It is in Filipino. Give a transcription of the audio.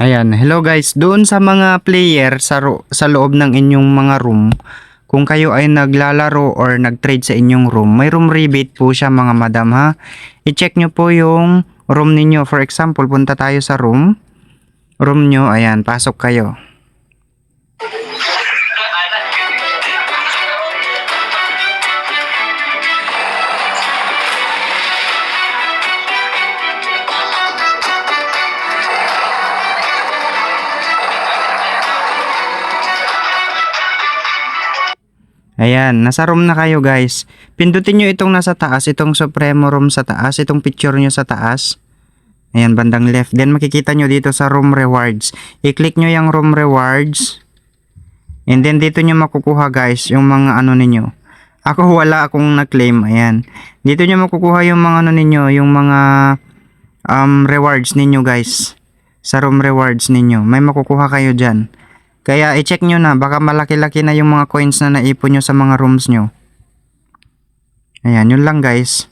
Ayan, hello guys. Doon sa mga player sa loob ng inyong mga room, kung kayo ay naglalaro or nag-trade sa inyong room, may room rebate po siya mga madam ha. I-check nyo po yung room ninyo. For example, punta tayo sa room nyo. Ayan, pasok kayo. Ayan, nasa room na kayo guys. Pindutin nyo itong nasa taas, itong Supremo room sa taas, itong picture nyo sa taas. Ayan, bandang left. Then makikita nyo dito sa room rewards. I-click nyo yung room rewards. And then dito nyo makukuha guys yung mga ano ninyo. Ako wala akong na-claim. Ayan. Dito nyo makukuha yung mga ano ninyo, yung mga rewards ninyo guys. Sa room rewards ninyo. May makukuha kayo dyan. Kaya i-check nyo na, baka malaki-laki na yung mga coins na naipon nyo sa mga rooms nyo. Ayan, yun lang guys.